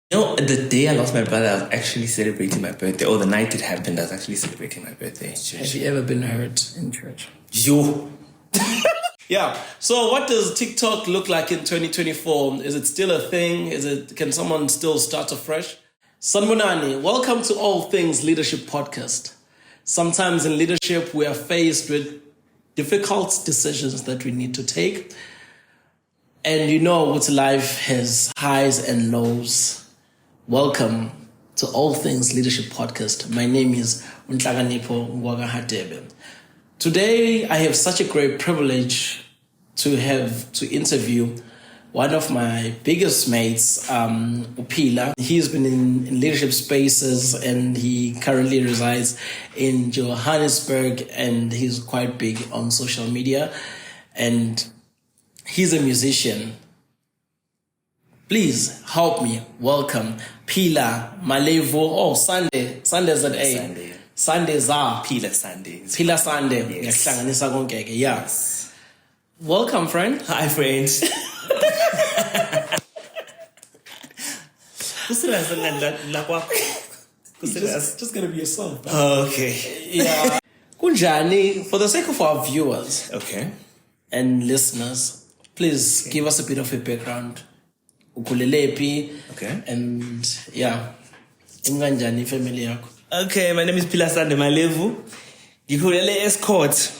You know, the day I lost my brother, I was actually celebrating my birthday. Or the night it happened, I was actually celebrating my birthday in church. Have you ever been hurt in church? Yo. Yeah. So what does TikTok look like in 2024? Is it still a thing? Can someone still start afresh? Sanbonani, welcome to All Things Leadership Podcast. Sometimes in leadership, we are faced with difficult decisions that we need to take. And you know what life has highs and lows. Welcome to All Things Leadership Podcast. My name is Unhlakanipho Ngwagahadebe. Today, I have such a great privilege to interview one of my biggest mates, Upila. He's been in leadership spaces and he currently resides in Johannesburg, and he's quite big on social media, and he's a musician. Please help me welcome Pila Malevu. Oh, Sande. Sande's at A. Sande. Sande's are. Pila Sande. Pila Sande. Yes. Yes. Welcome, friend. Hi, friends. Just gonna be yourself. Okay. Yeah. Kunjani, for the sake of our viewers Okay. and listeners, please give us a bit of a background. Ukulelepi. Okay. And yeah. Inganjani family yako. Okay, my name is Pila Sande Malevu. Gikulele escort.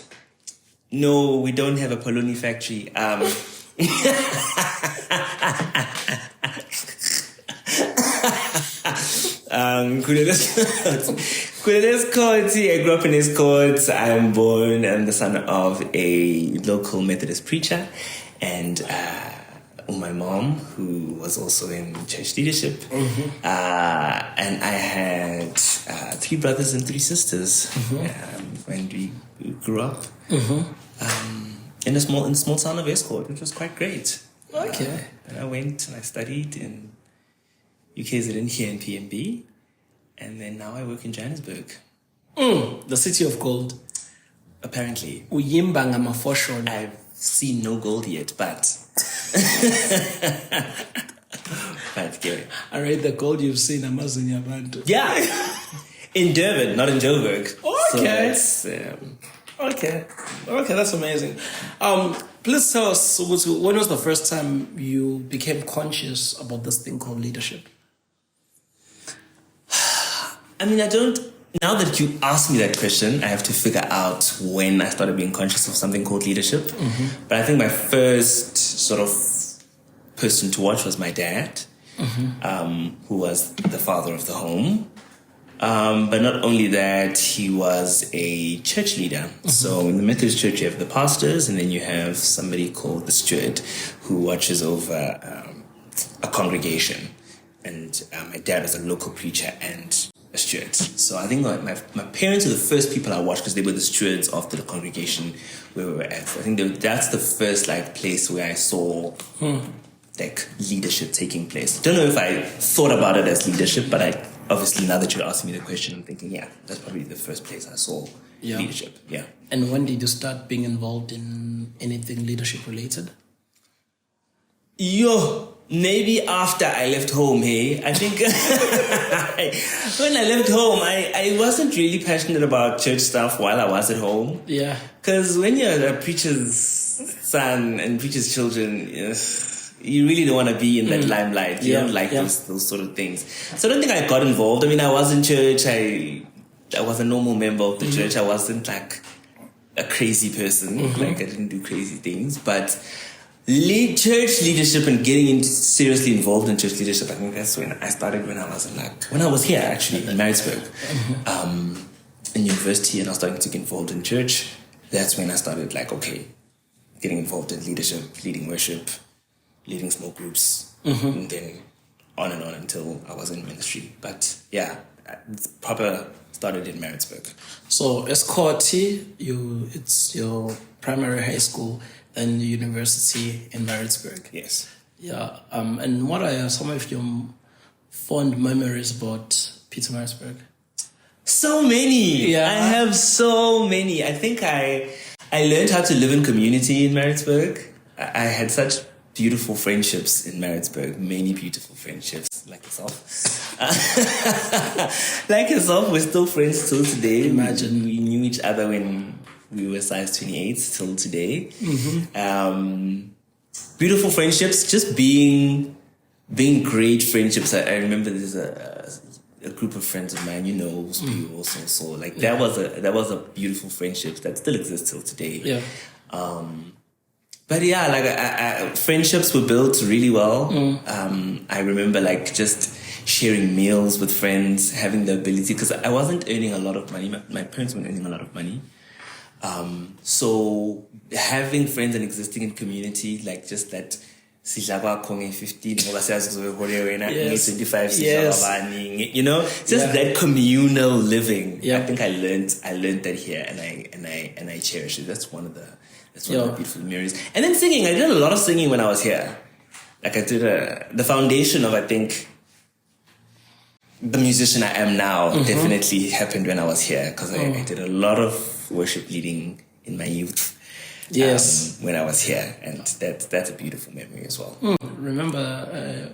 No, we don't have a Poloni factory. Kulele Escort. I grew up in Escort. I'm the son of a local Methodist preacher, and my mom, who was also in church leadership. Mm-hmm. And I had 3 brothers and 3 sisters when we grew up in the small town of Escort, which was quite great. Okay. And I went and I studied in UKZN here in PMB, and then now I work in Johannesburg. The city of gold. Apparently. Uyimba ngamafosholo. I've seen no gold yet, but... but yeah. I read the gold you've seen. Amazon Yabantu. Yeah. In Durban, not in Joburg. Okay. So Okay, that's amazing. Please tell us, when was the first time you became conscious about this thing called leadership? I mean, now that you ask me that question, I have to figure out when I started being conscious of something called leadership. But I think my first sort of person to watch was my dad, who was the father of the home. But not only that, he was a church leader. So in the Methodist church, you have the pastors, and then you have somebody called the steward who watches over a congregation. And my dad was a local preacher and a steward. So I think my parents were the first people I watched because they were the stewards of the congregation where we were at. So I think that's the first place where I saw leadership taking place. Don't know if I thought about it as leadership, but obviously now that you're asking me the question, I'm thinking, yeah, that's probably the first place I saw leadership. Yeah. And when did you start being involved in anything leadership related? Maybe after I left home, hey. I think when I left home, I wasn't really passionate about church stuff while I was at home. Yeah. Because when you're a preacher's son and preacher's children, you really don't want to be in that limelight. You don't like those sort of things. So I don't think I got involved. I mean, I was in church. I was a normal member of the church. I wasn't like a crazy person. Like I didn't do crazy things. But church leadership and getting seriously involved in church leadership, I think that's when I started when I was here actually in Maritzburg, in university, and I was starting to get involved in church. That's when I started getting involved in leadership, leading worship, leading small groups, and then on and on until I was in ministry. But yeah, it's proper started in Maritzburg. So Escorti, it's your primary high school and university in Maritzburg. Yes. Yeah. And what are some of your fond memories about Pietermaritzburg? So many. Yeah. I have so many. I think I learned how to live in community in Maritzburg. I had such beautiful friendships in Maritzburg, many beautiful friendships, like yourself. Like yourself, we're still friends till today. Imagine. We knew each other when we were size 28 till today. Beautiful friendships, just being great friendships. I remember there's a group of friends of mine, you also. So like that was a beautiful friendship that still exists till today. Yeah. But yeah, like friendships were built really well. I remember like just sharing meals with friends, having the ability, because I wasn't earning a lot of money. My parents weren't earning a lot of money. So having friends and existing in community, like just that. 15 Yes. 25 Yes. just that communal living. Yeah. I think I learned that here, and I cherish it. That's one of the beautiful memories. And then singing, I did a lot of singing when I was here. Like I did the foundation of, I think, the musician I am now definitely happened when I was here, because I did a lot of worship leading in my youth. Yes. When I was here, and that's a beautiful memory as well. Remember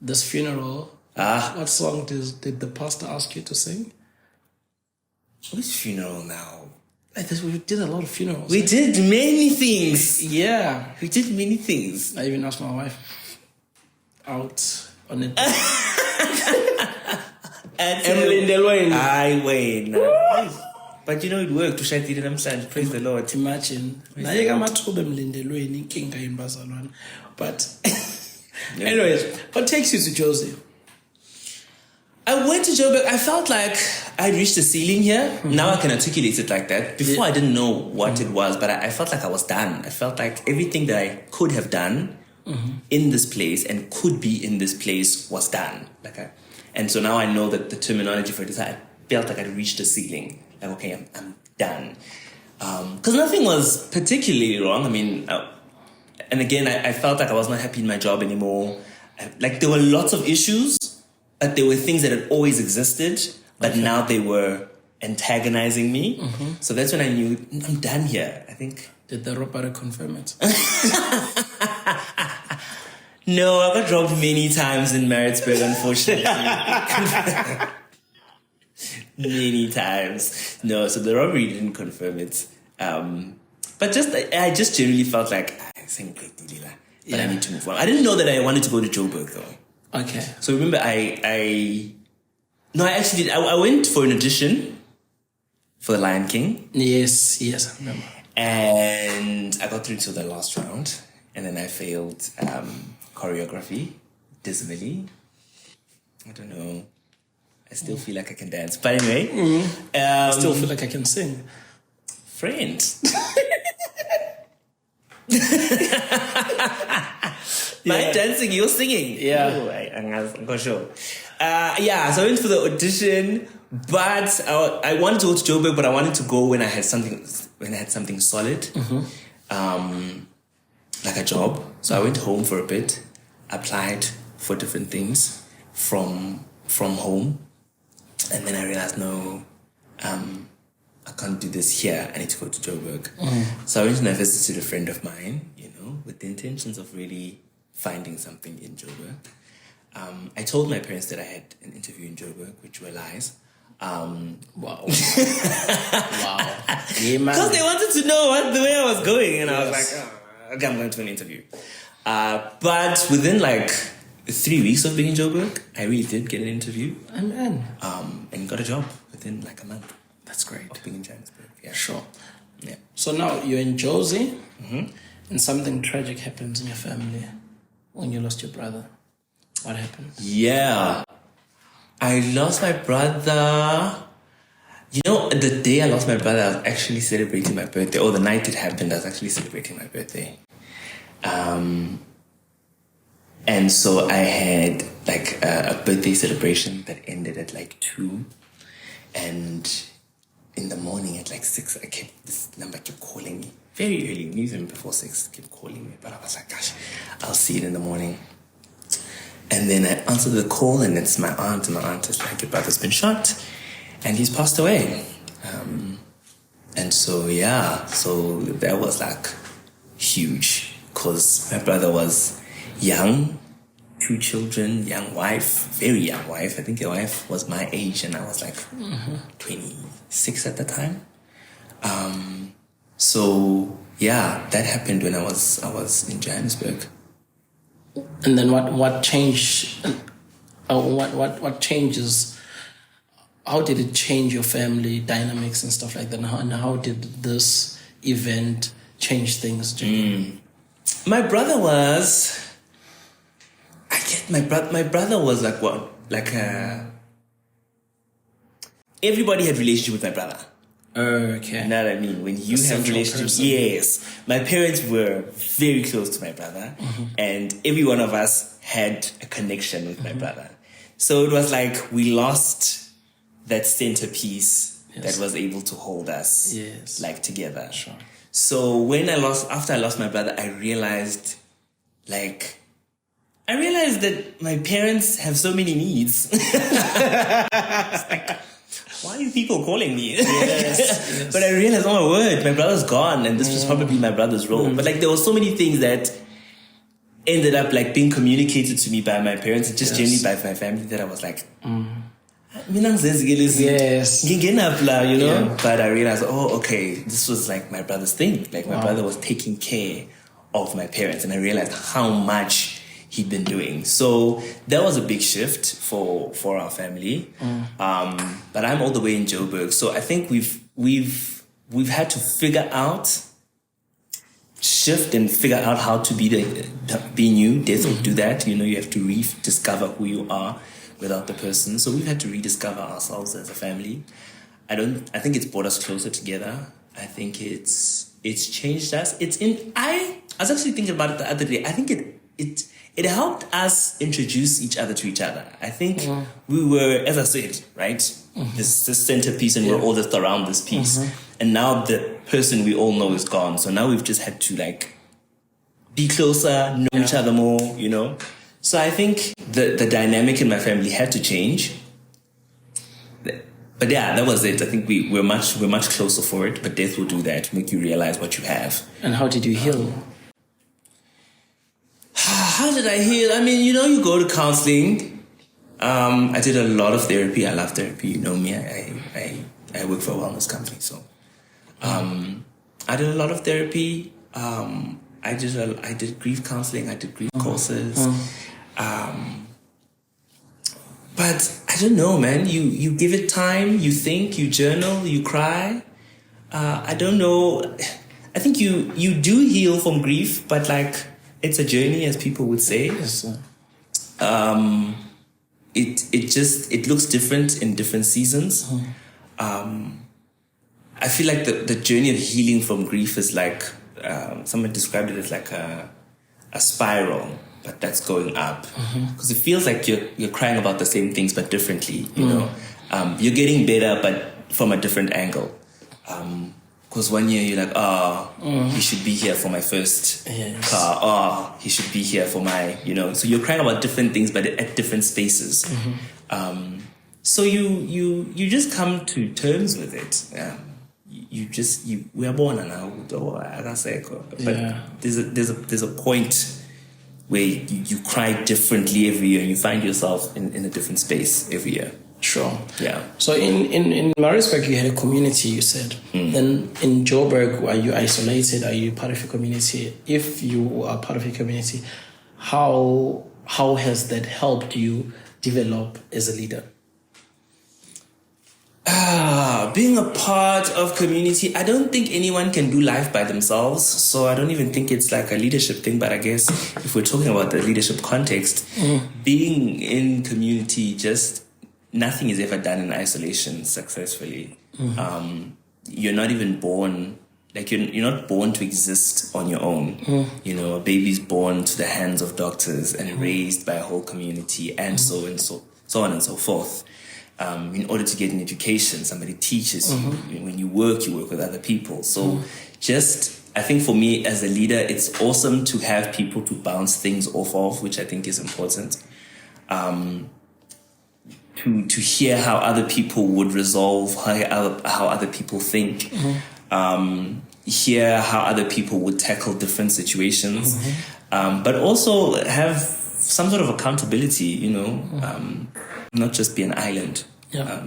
this funeral? What song did the pastor ask you to sing? Which funeral now? We did a lot of funerals. We did many things. Yeah. We did many things. I even asked my wife out on it. Emily Delwayne. I wait. But it worked. Praise the Lord. Imagine. But anyways, what takes you to Josie? I went to Joburg. I felt like I reached the ceiling here. Now I can articulate it like that. Before I didn't know what it was, but I felt like I was done. I felt like everything that I could have done in this place and could be in this place was done. And so now I know that the terminology for this, I felt like I'd reached the ceiling. Like, okay, I'm done. Because nothing was particularly wrong. I mean, and again, I felt like I was not happy in my job anymore. Like there were lots of issues, but there were things that had always existed, but now they were antagonizing me. So that's when I knew I'm done here. I think. Did the robber confirm it? No, I got dropped many times in Maritzburg, unfortunately. Many times. No, so the robbery didn't confirm it. But I just generally felt like I sing great Dilila, but I need to move on. I didn't know that I wanted to go to Joburg though. Okay. So remember I actually did. I went for an audition for the Lion King. Yes, I remember. And I got through to the last round, and then I failed choreography dismally. I don't know. I still feel like I can dance. But anyway. I still feel like I can sing. Friend. My dancing, you're singing. Yeah. Oh, I'm not sure. So I went for the audition, but I wanted to go to Joburg, but I wanted to go when I had something solid. Like a job. So I went home for a bit, applied for different things from home. And then I realized, no, I can't do this here. I need to go to Joburg. So I went and I visited a friend of mine, with the intentions of really finding something in Joburg. I told my parents that I had an interview in Joburg, which were lies. Wow. Wow. Because they wanted to know the way I was going. And I was like, okay, I'm going to an interview. But within 3 weeks of being in Joburg, I really did get an interview. Amen. And got a job within a month. That's great. Of being in Johannesburg. Yeah. Sure. Yeah. So now you're in Josie, and something tragic happens in your family when you lost your brother. What happened? Yeah. I lost my brother. The day I lost my brother, I was actually celebrating my birthday. Or the night it happened, I was actually celebrating my birthday. And so I had a birthday celebration that ended at 2. And in the morning at 6, this number kept calling me. Very early, even before 6, kept calling me. But I was like, gosh, I'll see it in the morning. And then I answered the call, and it's my aunt. And my aunt is like, your brother's been shot, and he's passed away. And so, so that was huge. because my brother was young, 2 children, young wife, very young wife. I think the wife was my age and I was like 26 at the time. So yeah, that happened when I was in Johannesburg. And then what changed? What changes? How did it change your family dynamics and stuff like that? And how did this event change things? My brother was. My brother was like what? Like everybody had relationship with my brother. Okay. You know what I mean? When you have relationships, yes. My parents were very close to my brother, and every one of us had a connection with my brother. So it was like we lost that centerpiece that was able to hold us like together. Sure. So after I lost my brother, I realized that my parents have so many needs. It's like, why are you people calling me? Yes. But I realized, oh my word, my brother's gone, and this was probably my brother's role. But like there were so many things that ended up like being communicated to me by my parents and just generally by my family that I was like, Yes. you know? But I realized, okay, this was like my brother's thing. Like my brother was taking care of my parents, and I realized how much he'd been doing. So that was a big shift for our family. But I'm all the way in Joburg, so I think we've had to shift and figure out how to be new. Death will do that. You know, you have to rediscover who you are without the person. So we've had to rediscover ourselves as a family. I think it's brought us closer together. I think it's changed us. I was actually thinking about it the other day. I think it helped us introduce each other to each other. I think we were, as I said, right, this centerpiece, and we're all just around this piece. And now the person we all know is gone. So now we've just had to like be closer, know each other more, you know. So I think the dynamic in my family had to change. But yeah, that was it. I think we're much closer for it. But death will do that, make you realize what you have. And how did you heal? How did I heal? I mean, you know, you go to counseling. I did a lot of therapy. I love therapy. You know me. I work for a wellness company, so I did a lot of therapy. I did grief counseling. I did grief courses. But I don't know, man. You give it time. You think. You journal. You cry. I don't know. I think you do heal from grief, but like. It's a journey, as people would say. Yes, sir. It looks different in different seasons. I feel like the journey of healing from grief is like someone described it as like a spiral, but that's going up because it feels like you're crying about the same things but differently. You know, you're getting better but from a different angle. Because 1 year you're like, he should be here for my first car. He should be here for my, you know. So you're crying about different things, but at different spaces. So you just come to terms with it. We are born now. But there's a point where you cry differently every year, and you find yourself in a different space every year. Sure. Yeah. So in Maritzburg, you had a community, you said. Then in Joburg, are you isolated? Are you part of a community? If you are part of a community, how has that helped you develop as a leader? Being a part of community, I don't think anyone can do life by themselves. So I don't even think it's like a leadership thing. But I guess if we're talking about the leadership context, being in community nothing is ever done in isolation successfully. You're not even born, like you're not born to exist on your own. You know, a baby's born to the hands of doctors and raised by a whole community and so on and so forth. In order to get an education, somebody teaches you. When you work with other people. So I think for me as a leader, it's awesome to have people to bounce things off of, which I think is important. To hear how other people would resolve, how other people think. hear how other people would tackle different situations, but also have some sort of accountability, you know, not just be an island. Yeah.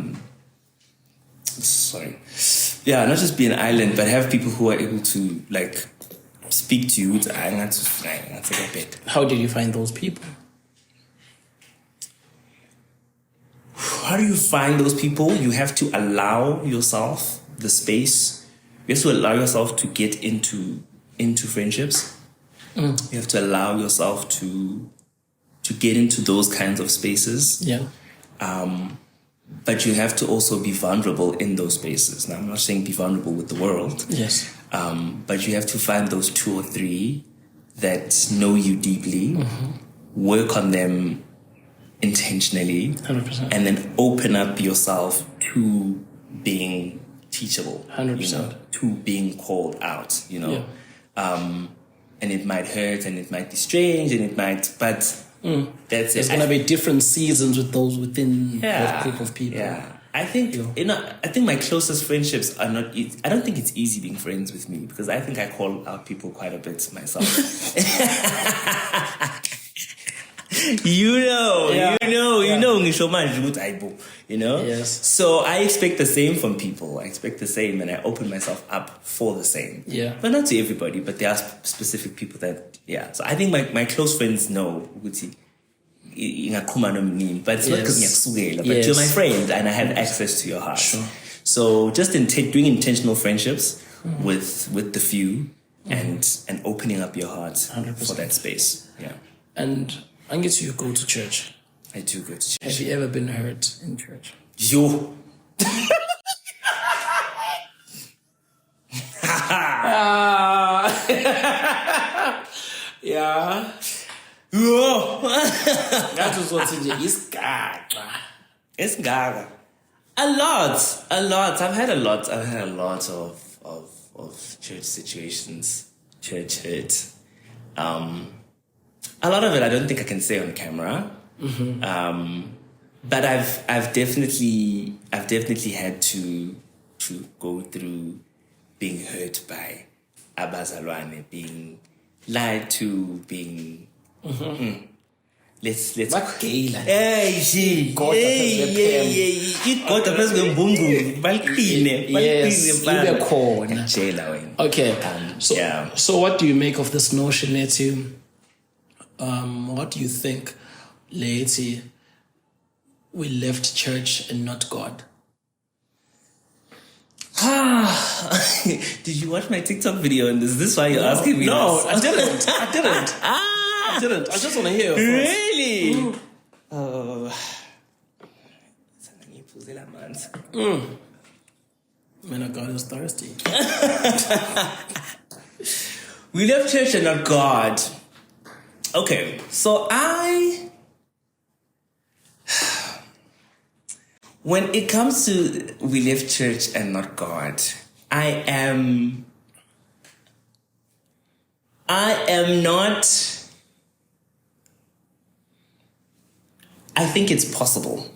Not just be an island, but have people who are able to like speak to you. How did you find those people? How do you find those people? You have to allow yourself the space. You have to allow yourself to get into friendships. You have to allow yourself to get into those kinds of spaces. Yeah. But you have to also be vulnerable in those spaces. Now, I'm not saying be vulnerable with the world. Yes. But you have to find those 2 or 3 that know you deeply, work on them intentionally, 100%. and then open up yourself to being teachable. 100%. You know, to being called out, you know. Yeah. And it might hurt and it might be strange and it might, but that's There's it. going to be different seasons with those within that group of people. Yeah. I think, I think my closest friendships are not, I don't think it's easy being friends with me because I think I call out people quite a bit myself. You know, Yes. So I expect the same from people. I expect the same and I open myself up for the same. Yeah. But not to everybody, but there are specific people that, So I think my close friends know, but it's not because but you're my friend and I have access to your heart. Sure. So just doing intentional friendships with the few and opening up your heart 100%. for that space. Yeah. And I guess you go to church. I do go to church. Have you ever been hurt in church? Yo. Yeah. That was what's in It's gaga. A lot. I've had a lot of church situations, church hurt. A lot of it I don't think I can say on camera. But I've definitely had to go through being hurt by abazalwane, being lied to, being let's Okay. So what do you make of this notion, Leti? What do you think, Leti, we left church and not God? Did you watch my TikTok video? And is this why you're asking me? No, this? I didn't. I didn't. I just want to hear. Really? Oh. Man of God is thirsty. We left church and not God. Okay, so when it comes to we left church and not God, I am not. I think it's possible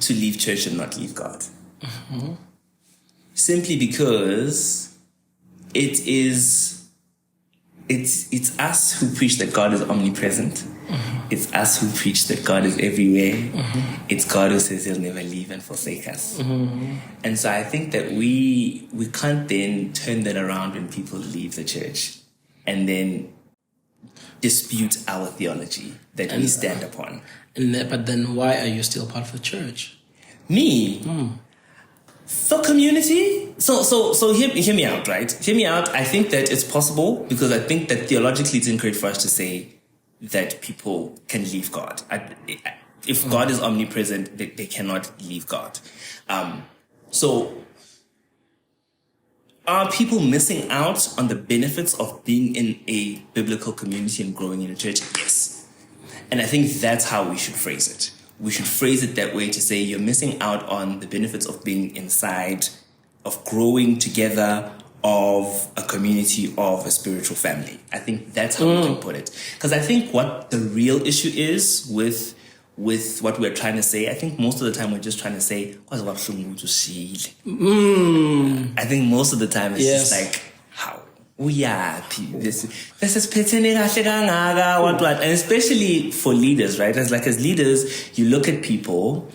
to leave church and not leave God. Simply because it's us who preach that God is omnipresent. It's us who preach that God is everywhere. It's God who says he'll never leave and forsake us. And so I think that we can't then turn that around when people leave the church and then dispute our theology that we stand upon. But then why are you still part of the church? Me? For community? So hear me out, right? Hear me out. I think that it's possible because I think that theologically it's incorrect for us to say that people can leave God. If God is omnipresent, they cannot leave God. So are people missing out on the benefits of being in a biblical community and growing in a church? Yes. And I think that's how we should phrase it. We should phrase it that way to say you're missing out on the benefits of being inside, of growing together, of a community, of a spiritual family. I think that's how we can put it. Because I think what the real issue is with with what we're trying to say. I think most of the time we're just trying to say, I think most of the time it's just like, how? This is what, and especially for leaders, right? As leaders, you look at people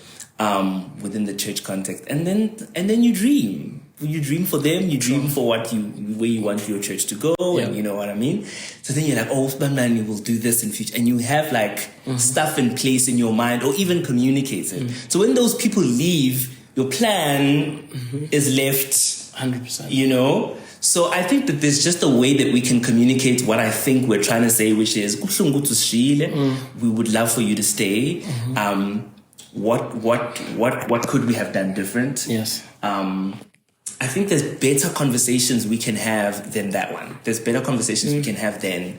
within the church context, and then you dream. You dream for them. You dream for where you want your church to go, and you know what I mean. So then you're like, oh, man, you will do this in future, and you have like stuff in place in your mind, or even communicated. So when those people leave, your plan is left 100%. You know. So I think that there's just a way that we can communicate what I think we're trying to say, which is, we would love for you to stay. What could we have done different? Yes. I think there's better conversations we can have than that one. There's better conversations we can have than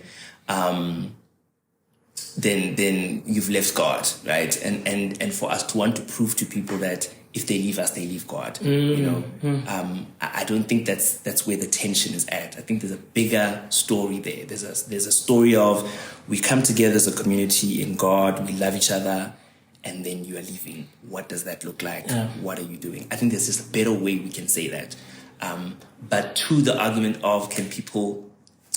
you've left God, right? And for us to want to prove to people that if they leave us, they leave God. You know, I don't think that's where the tension is at. I think there's a bigger story there. There's a story of we come together as a community in God, we love each other, and then you are leaving. What does that look like? Yeah. What are you doing? I think there's just a better way we can say that. But to the argument of, can people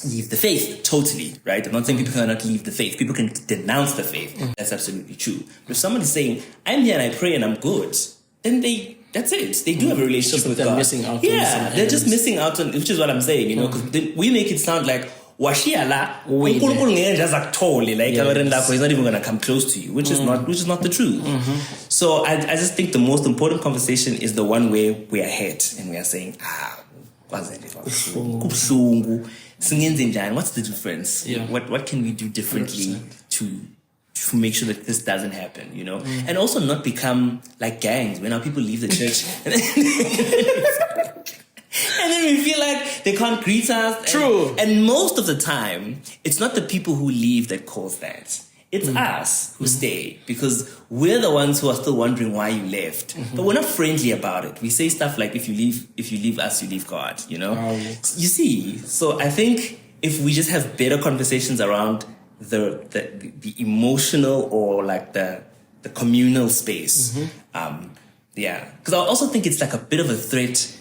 leave the faith? Totally, right? I'm not saying people cannot leave the faith. People can denounce the faith. That's absolutely true. But if someone is saying, I'm here and I pray and I'm good, then that's it. They do have a relationship with they're God. missing out on yeah, they're just missing out on, which is what I'm saying, you know, because we make it sound like, Washiala, like he's not even gonna come close to you, which is not the truth. So I just think the most important conversation is the one where we are hurt and we are saying, what's the difference? Yeah. What can we do differently to make sure that this doesn't happen, you know? And also not become like gangs when our people leave the church. And then we feel like they can't greet us. True. And most of the time, it's not the people who leave that cause that. It's us who stay, because we're the ones who are still wondering why you left. But we're not friendly about it. We say stuff like, if you leave us, you leave God, you know? You see? So I think if we just have better conversations around the emotional or like the communal space. Because I also think it's like a bit of a threat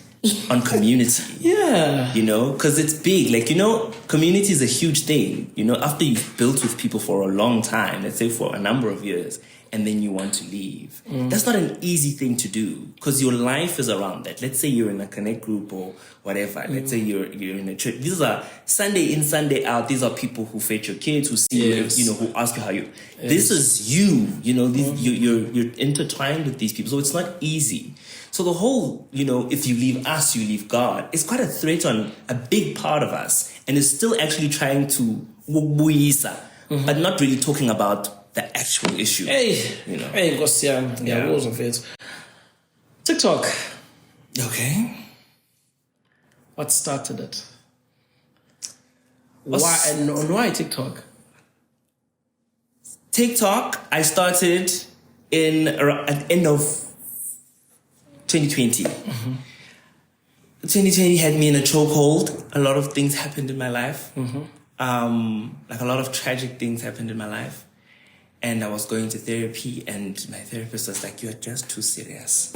on community. Yeah. You know, because it's big. Like, you know, community is a huge thing. You know, after you've built with people for a long time, let's say for a number of years, and then you want to leave. That's not an easy thing to do, because your life is around that. Let's say you're in a connect group or whatever. Let's say you're in a church. These are Sunday in, Sunday out. These are people who fetch your kids, who see you, you know, who ask you how you. This is you. You know, you're intertwined with these people, so it's not easy. So the whole, you know, if you leave us, you leave God, is quite a threat on a big part of us, and is still actually trying to but not really talking about the actual issue. You know. TikTok. Okay. What started it? Why TikTok? TikTok, I started at the end of 2020. 2020 had me in a chokehold. A lot of things happened in my life. Like a lot of tragic things happened in my life. And I was going to therapy, and my therapist was like, "You're just too serious."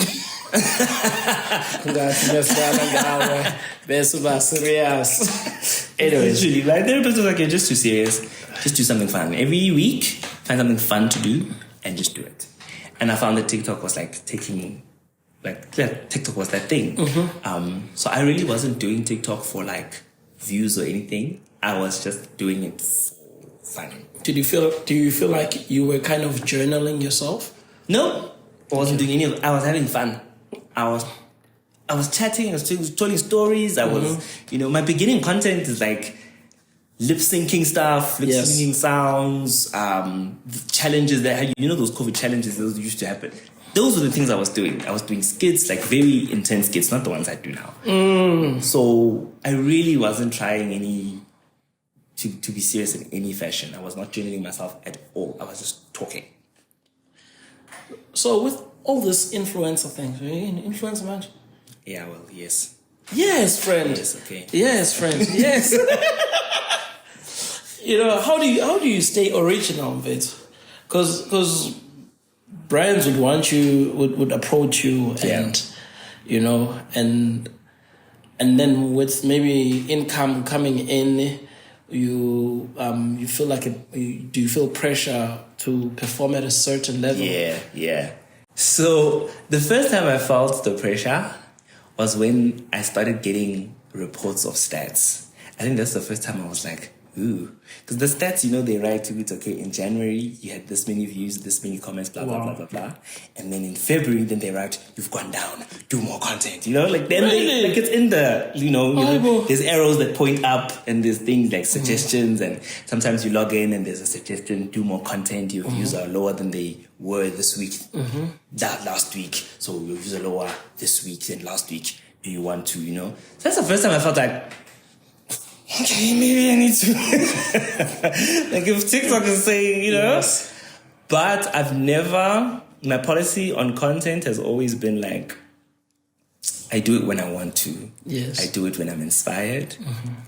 Anyway, literally, my therapist was like, "You're just too serious. Just do something fun. Every week, find something fun to do and just do it." And I found that TikTok was TikTok was that thing. So I really wasn't doing TikTok for like views or anything. I was just doing it for fun. Do you feel like you were kind of journaling yourself? No, I wasn't doing any of it. I was having fun. I was chatting, I was telling stories. I was, you know, my beginning content is like lip syncing stuff, lip syncing sounds, challenges that, you know, those COVID challenges, those used to happen. Those were the things I was doing. I was doing skits, like very intense skits, not the ones I do now. So I really wasn't trying to be serious in any fashion. I was not journaling myself at all. I was just talking. So with all this influencer things, are you an influencer man? Yeah, well, yes. Yes, friend. Yes, okay. Yes, friend. Yes. You know, how do you stay original with it? Because brands would want you, would approach you, and you know, and then with maybe income coming in, you feel like do you feel pressure to perform at a certain level? Yeah. So the first time I felt the pressure was when I started getting reports of stats. I think that's the first time I was like, ooh. Because the stats, you know, they write to it, okay, in January, you had this many views, this many comments, blah, blah, blah, blah, blah. And then in February, then they write, you've gone down, do more content, you know? Like, then like it's in the, you know, there's arrows that point up and there's things like suggestions. And sometimes you log in and there's a suggestion, do more content. Your views are lower than they were this week, that last week. So your views are lower this week than last week. Do you want to, you know? So that's the first time I felt like, okay, maybe I need to. Like if TikTok is saying, you know. Yes. But my policy on content has always been like, I do it when I want to. Yes. I do it when I'm inspired.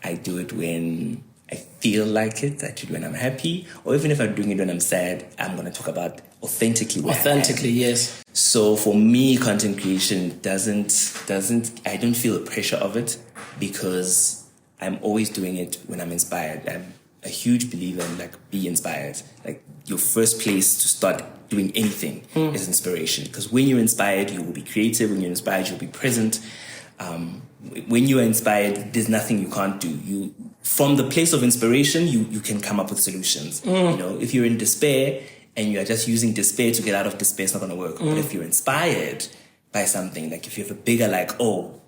I do it when I feel like it. I do it when I'm happy. Or even if I'm doing it when I'm sad, I'm going to talk about authentically. Yes. So for me, content creation I don't feel the pressure of it because I'm always doing it when I'm inspired. I'm a huge believer in like be inspired. Like your first place to start doing anything is inspiration. Because when you're inspired, you will be creative. When you're inspired, you'll be present. When you are inspired, there's nothing you can't do. From the place of inspiration, you can come up with solutions. You know, if you're in despair and you are just using despair to get out of despair, it's not going to work. But if you're inspired by something, like if you have a bigger like, oh,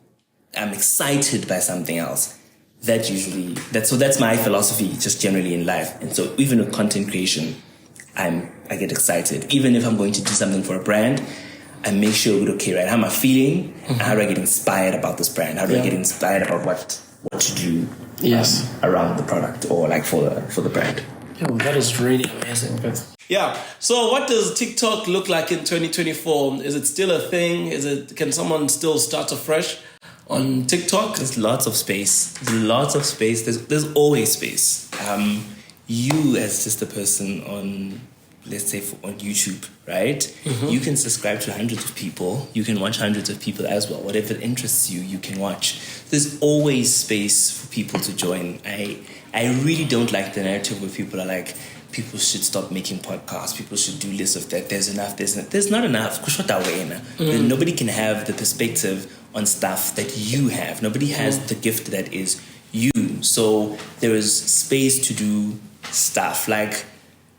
I'm excited by something else, that's my philosophy just generally in life. And so even with content creation, I get excited. Even if I'm going to do something for a brand, I make sure okay, right, how am I feeling? And how do I get inspired about this brand? How do I get inspired about what to do around the product or like for the brand? Yo, that is really amazing. Yeah. So what does TikTok look like in 2024? Is it still a thing? Can someone still start afresh on TikTok? There's lots of space. There's always space. You as just a person on, let's say on YouTube, right? You can subscribe to hundreds of people. You can watch hundreds of people as well. Whatever interests you, you can watch. There's always space for people to join. I really don't like the narrative where people are like, people should stop making podcasts. People should do this of that. There's enough. There's not enough. Nobody can have the perspective on stuff that you have. Nobody has the gift that is you. So there is space to do stuff. Like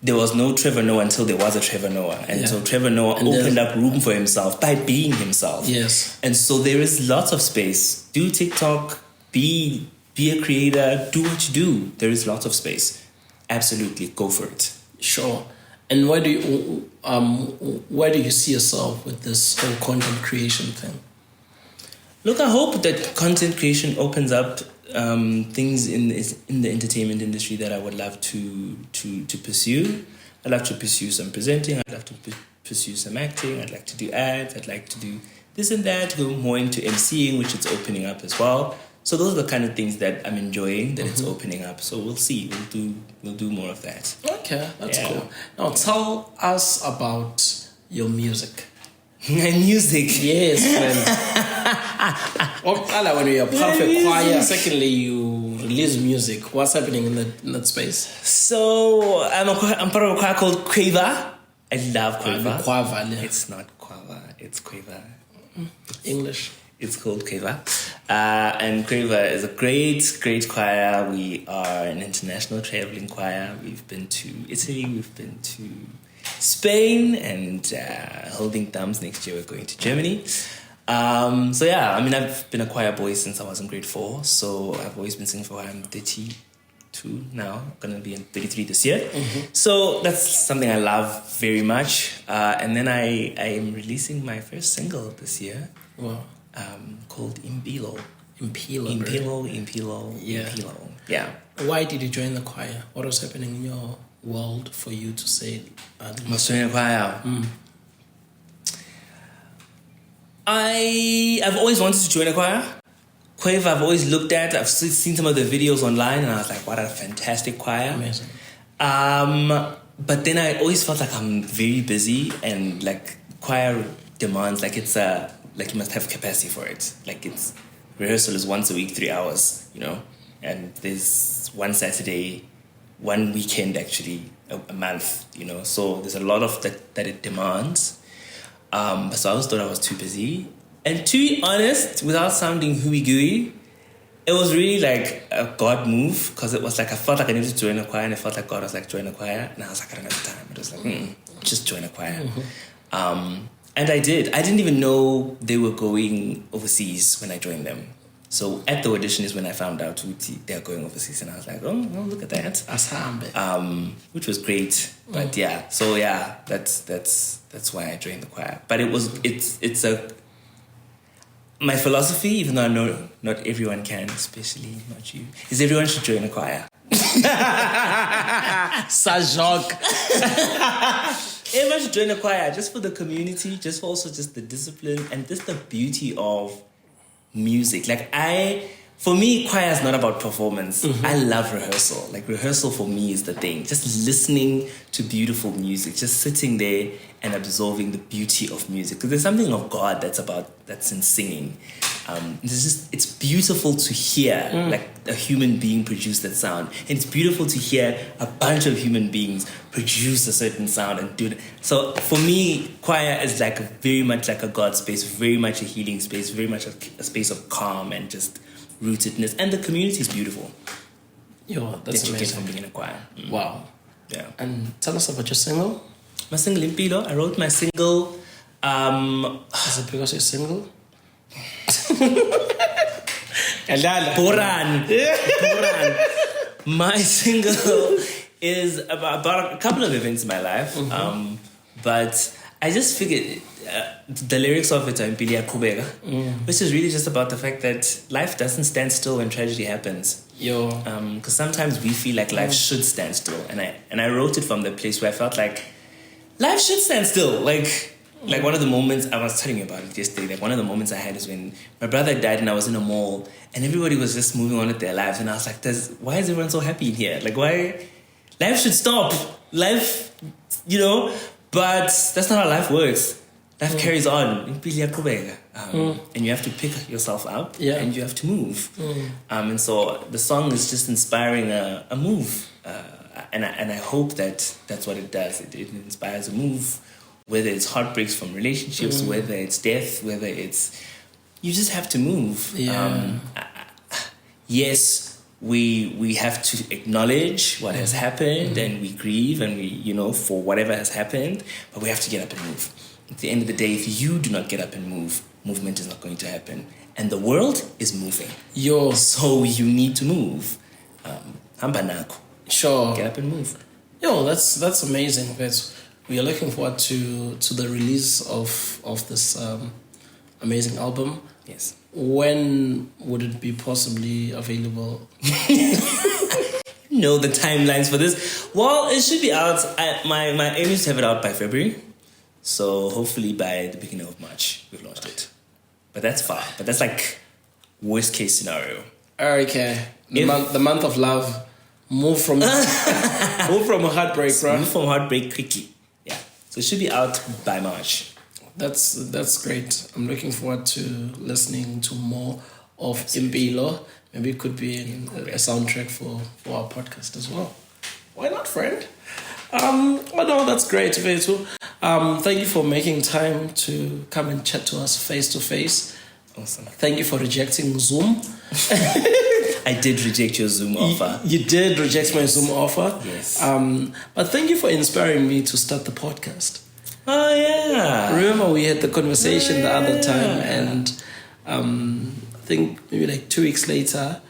there was no Trevor Noah until there was a Trevor Noah. And so Trevor Noah opened up room for himself by being himself. Yes. And so there is lots of space. Do TikTok, be a creator, do what you do. There is lots of space. Absolutely, go for it. Sure. And where do you see yourself with this whole content creation thing? Look, I hope that content creation opens up things in the entertainment industry that I would love to pursue. I'd love to pursue some presenting. I'd love to pursue some acting. I'd like to do ads. I'd like to do this and that. Go more into MCing, which it's opening up as well. So those are the kind of things that I'm enjoying, that it's opening up. So we'll see. We'll do more of that. Okay, that's cool. Now tell us about your music. My music? Yes, friend. When you're part of a choir, secondly, you release music. What's happening in that space? So I'm part of a choir called Quava. I love Quava. Quava. It's not Quava, it's Quava. English. It's called Quava. And Quava is a great choir. We are an international traveling choir. We've been to Italy, we've been to Spain, and holding thumbs next year we're going to Germany. So yeah, I mean, I've been a choir boy since I was in grade 4. So I've always been singing for choir. I'm 32 now, going to be in 33 this year. So that's something I love very much. And then I am releasing my first single this year. Wow. Called Impilo. Impilo. Yeah. Why did you join the choir? What was happening in your world for you to say I was joining the choir? I've always wanted to join a choir. Quava, I've always looked at. I've seen some of the videos online, and I was like, "What a fantastic choir!" Amazing. but then I always felt like I'm very busy, and like choir demands like it's like you must have capacity for it. Like it's rehearsal is once a week, 3 hours, and there's one Saturday, one weekend actually a month, So there's a lot of that it demands. So I always thought I was too busy, and to be honest, without sounding hooey-gooey, it was really like a God move, because it was like I felt like I needed to join a choir, and I felt like God was like, join a choir, and I was like, I don't have time. It was like, just join a choir. And I did. I didn't even know they were going overseas when I joined them. So at the audition is when I found out they're going overseas, and I was like, oh, look at that. Which was great. But yeah, so yeah, that's why I joined the choir. But my philosophy, even though I know not everyone can, especially not you, is everyone should join a choir. Sajok. Everyone should join a choir, just for the community, just for also just the discipline and just the beauty of music. Like for me, choir is not about performance. I love rehearsal. Like rehearsal for me is the thing. Just listening to beautiful music, just sitting there and absorbing the beauty of music. Because there's something of God that's in singing. It's beautiful to hear like a human being produce that sound. And it's beautiful to hear a bunch of human beings produce a certain sound and do it. So for me, choir is like very much like a God space, very much a healing space, very much a space of calm and just rootedness. And the community is beautiful. Yo, that's amazing. You get from being in a choir. Wow. Yeah. And tell us about your single. My single, Impilo. I wrote my single. Is it because you're single? Boran. My single is about a couple of events in my life. But I just figured the lyrics of it are Impili Akubega, which is really just about the fact that life doesn't stand still when tragedy happens. Because sometimes we feel like life should stand still, and I wrote it from the place where I felt like life should stand still. Like one of the moments, I was telling you about it yesterday, like one of the moments I had is when my brother died and I was in a mall and everybody was just moving on with their lives, and I was like, why is everyone so happy in here? Like, why? Life should stop. Life, but that's not how life works. Life carries on. And you have to pick yourself up and you have to move. And so the song is just inspiring a move. And I hope that's what it does. It inspires a move, whether it's heartbreaks from relationships, whether it's death, whether it's... You just have to move. Yes, we have to acknowledge what has happened and we grieve and we, for whatever has happened, but we have to get up and move. At the end of the day, if you do not get up and move, movement is not going to happen. And the world is moving. So you need to move. Sure. Get up and move. That's amazing. We are looking forward to the release of this amazing album. Yes. When would it be possibly available? The timelines for this. Well, it should be out. My aim is to have it out by February. So hopefully by the beginning of March, we've launched it. But that's far. But that's like worst case scenario. Okay. The month of love. Move from heartbreak, bro. Move from heartbreak quickly. Yeah. So it should be out by March. That's great. I'm looking forward to listening to more of Impilo. Maybe it could be a soundtrack for our podcast as well. Why not, friend? That's great, Vetu. Thank you for making time to come and chat to us face to face. Awesome. Thank you for rejecting Zoom. I did reject your Zoom offer. You did reject my Zoom offer. Yes. But thank you for inspiring me to start the podcast. Oh, yeah. Remember we had the conversation the other time, and I think maybe like 2 weeks later,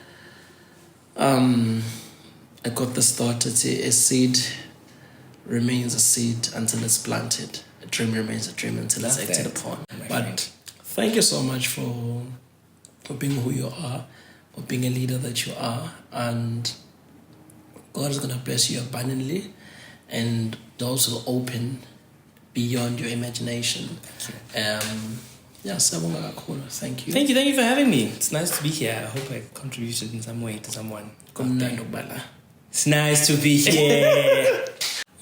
I got this thought that a seed remains a seed until it's planted. A dream remains a dream until it's acted upon. But thank you so much for being who you are, for being a leader that you are, and God is going to bless you abundantly, and doors will open beyond your imagination. Thank you. Thank you for having me. It's nice to be here. I hope I contributed in some way to someone. It's nice to be here.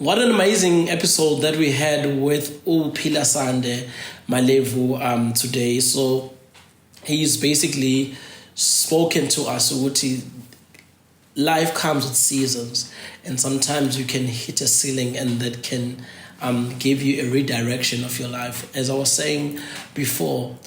What an amazing episode that we had with Upila Sande Malevu today. So he's basically spoken to us. Life comes with seasons, and sometimes you can hit a ceiling, and that can give you a redirection of your life. As I was saying before,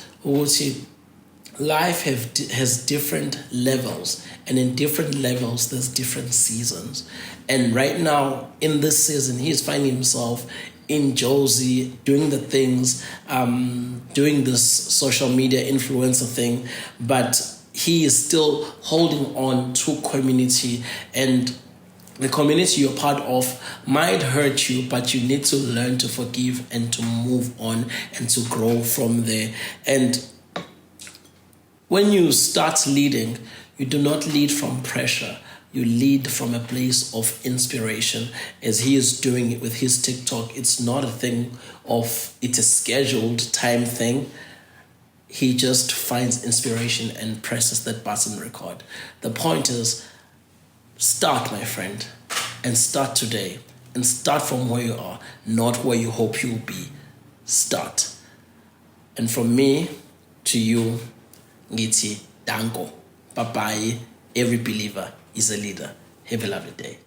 life has different levels, and in different levels there's different seasons. And right now in this season, he's finding himself in Josie doing the things, doing this social media influencer thing, but he is still holding on to community, and the community you're part of might hurt you, but you need to learn to forgive and to move on and to grow from there. And when you start leading, you do not lead from pressure. You lead from a place of inspiration, as he is doing it with his TikTok. It's not a thing of, it's a scheduled time thing. He just finds inspiration and presses that button record. The point is, start, my friend, and start today. And start from where you are, not where you hope you'll be. Start. And from me to you, Ngiti Dango. Bye-bye. Every believer is a leader. Have a lovely day.